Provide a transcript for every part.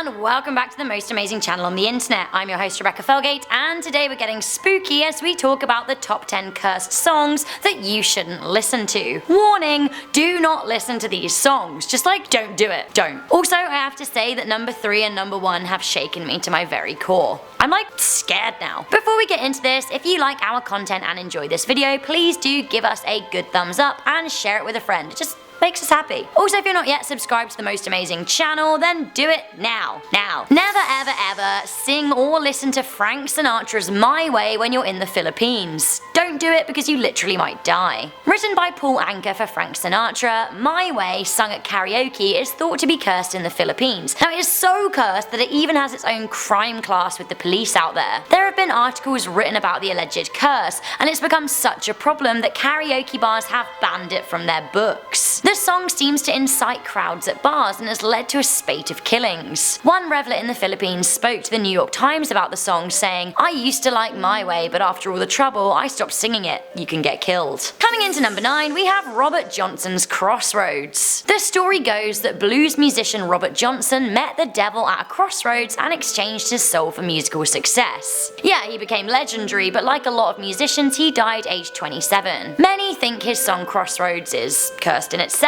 and welcome back to the most amazing channel on the internet. I'm your host Rebecca Felgate, and today we're getting spooky as we talk about the top 10 cursed songs that you shouldn't listen to. Warning, do not listen to these songs. Just don't do it. Don't. Also, I have to say that number 3 and number 1 have shaken me to my very core. I'm scared now. Before we get into this, if you like our content and enjoy this video, please do give us a good thumbs up and share it with a friend. It just makes us happy. Also, if you're not yet subscribed to the most amazing channel, then do it now. Never ever ever sing or listen to Frank Sinatra's My Way when you're in the Philippines. Don't do it because you literally might die. Written by Paul Anka for Frank Sinatra, My Way, sung at karaoke, is thought to be cursed in the Philippines. Now, it is so cursed that it even has its own crime class with the police out there. There have been articles written about the alleged curse, and it's become such a problem that karaoke bars have banned it from their books. The song seems to incite crowds at bars and has led to a spate of killings. One reveller in the Philippines spoke to the New York Times about the song, saying, "I used to like My Way, but after all the trouble, I stopped singing it. You can get killed." Coming into number 9, we have Robert Johnson's Crossroads. The story goes that blues musician Robert Johnson met the devil at a crossroads and exchanged his soul for musical success. Yeah, he became legendary, but like a lot of musicians, he died aged 27. Many think his song Crossroads is cursed in itself.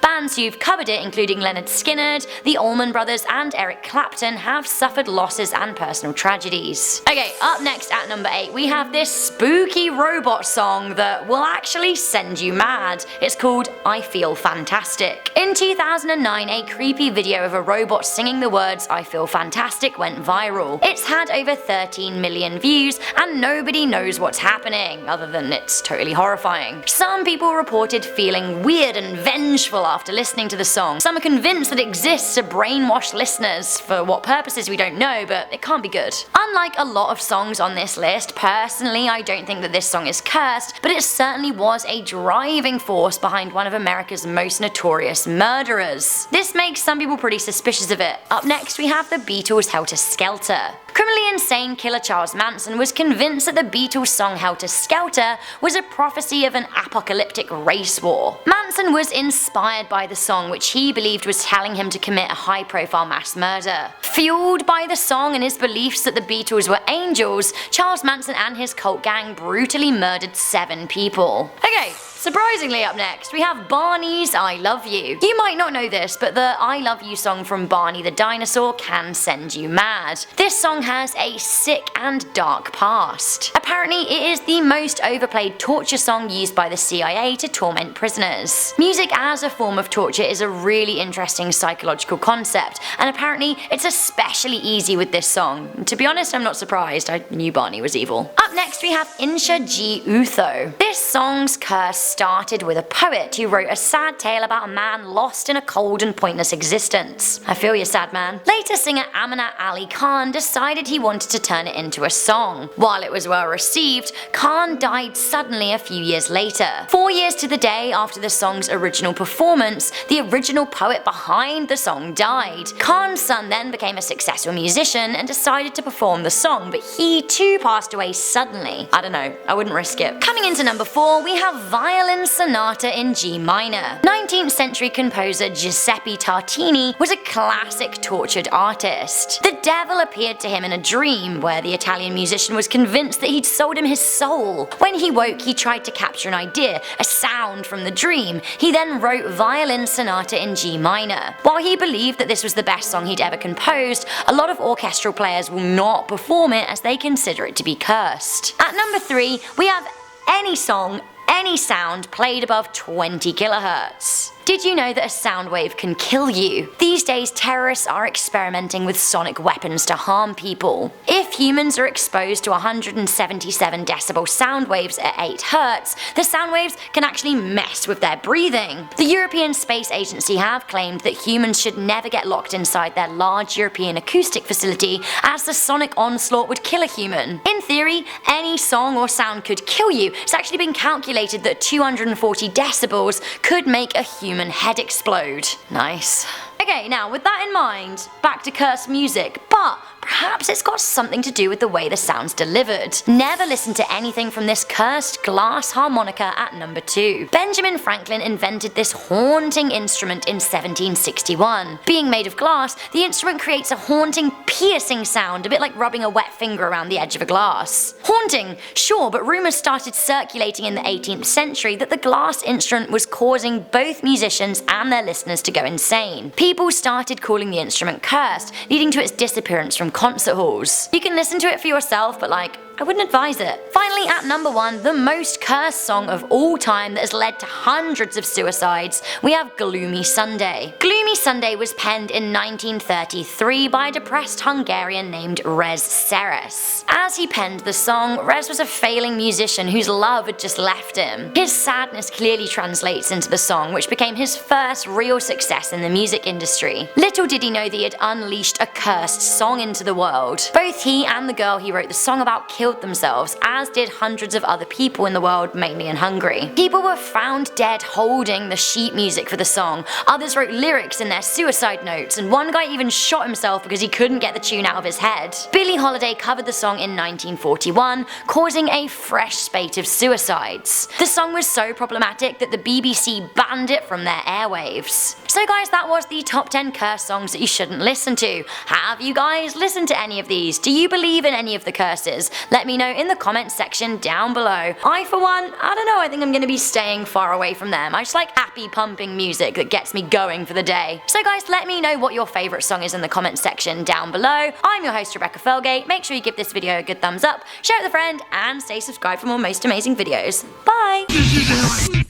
Bands who've covered it, including Leonard Skinner, the Allman Brothers, and Eric Clapton, have suffered losses and personal tragedies. Okay, up next at number 8, we have this spooky robot song that will actually send you mad. It's called I Feel Fantastic. In 2009, a creepy video of a robot singing the words I Feel Fantastic went viral. It's had over 13 million views, and nobody knows what's happening, other than it's totally horrifying. Some people reported feeling weird and vengeful after listening to the song. Some are convinced that it exists to brainwash listeners, for what purposes we don't know, but it can't be good. Unlike a lot of songs on this list, personally I don't think that this song is cursed, but it certainly was a driving force behind one of America's most notorious murderers. This makes some people pretty suspicious of it. Up next we have the Beatles' Helter Skelter. Criminally insane killer Charles Manson was convinced that the Beatles' song Helter Skelter was a prophecy of an apocalyptic race war. Manson was inspired by the song, which he believed was telling him to commit a high-profile mass murder. Fueled by the song and his beliefs that the Beatles were angels, Charles Manson and his cult gang brutally murdered 7 people. Okay, surprisingly up next, we have Barney's I Love You. You might not know this, but the I Love You song from Barney the dinosaur can send you mad. This song has a sick and dark past. Apparently, it is the most overplayed torture song used by the CIA to torment prisoners. Music as a form of torture is a really interesting psychological concept, and apparently it's especially easy with this song. To be honest, I'm not surprised. I knew Barney was evil. Up next, we have Insha G. Utho. This song's curse started with a poet who wrote a sad tale about a man lost in a cold and pointless existence. I feel you, sad man. Later, singer Amanat Ali Khan decided he wanted to turn it into a song. While it was well received, Khan died suddenly a few years later. 4 years to the day after the song's original performance, the original poet behind the song died. Khan's son then became a successful musician and decided to perform the song, but he too passed away suddenly. I don't know, I wouldn't risk it. Coming into number 4, we have Violin Sonata in G minor. 19th century composer Giuseppe Tartini was a classic tortured artist. The devil appeared to him in a dream, where the Italian musician was convinced that he'd sold him his soul. When he woke, he tried to capture an idea, a sound from the dream. He then wrote Violin Sonata in G minor. While he believed that this was the best song he'd ever composed, a lot of orchestral players will not perform it as they consider it to be cursed. At number 3, we have any song, any sound played above 20 kilohertz. Did you know that a sound wave can kill you? These days, terrorists are experimenting with sonic weapons to harm people. If humans are exposed to 177 decibel sound waves at 8 Hz, the sound waves can actually mess with their breathing. The European Space Agency have claimed that humans should never get locked inside their large European acoustic facility, as the sonic onslaught would kill a human. In theory, any song or sound could kill you. It's actually been calculated that 240 decibels could make a human head explode. Nice. Okay, now with that in mind, back to cursed music, but perhaps it's got something to do with the way the sound's delivered. Never listen to anything from this cursed glass harmonica at number 2. Benjamin Franklin invented this haunting instrument in 1761. Being made of glass, the instrument creates a haunting, piercing sound, a bit like rubbing a wet finger around the edge of a glass. Haunting, sure, but rumours started circulating in the 18th century that the glass instrument was causing both musicians and their listeners to go insane. People started calling the instrument cursed, leading to its disappearance from concert halls. You can listen to it for yourself, but I wouldn't advise it. Finally, at number 1, the most cursed song of all time that has led to hundreds of suicides, we have Gloomy Sunday. Gloomy Sunday was penned in 1933 by a depressed Hungarian named Rez Seres. As he penned the song, Rez was a failing musician whose love had just left him. His sadness clearly translates into the song, which became his first real success in the music industry. Little did he know that he had unleashed a cursed song into the world. Both he and the girl he wrote the song about killed themselves, as did hundreds of other people in the world, mainly in Hungary. People were found dead holding the sheet music for the song, others wrote lyrics in their suicide notes, and one guy even shot himself because he couldn't get the tune out of his head. Billie Holiday covered the song in 1941, causing a fresh spate of suicides. The song was so problematic that the BBC banned it from their airwaves. So guys, that was the top 10 cursed songs that you shouldn't listen to. Have you guys listened to any of these? Do you believe in any of the curses? Let me know in the comments section down below. I for one, I don't know, I think I'm gonna be staying far away from them. I just like happy pumping music that gets me going for the day. So guys, let me know what your favourite song is in the comments section down below. I'm your host Rebecca Felgate. Make sure you give this video a good thumbs up, share it with a friend, and stay subscribed for more most amazing videos. Bye!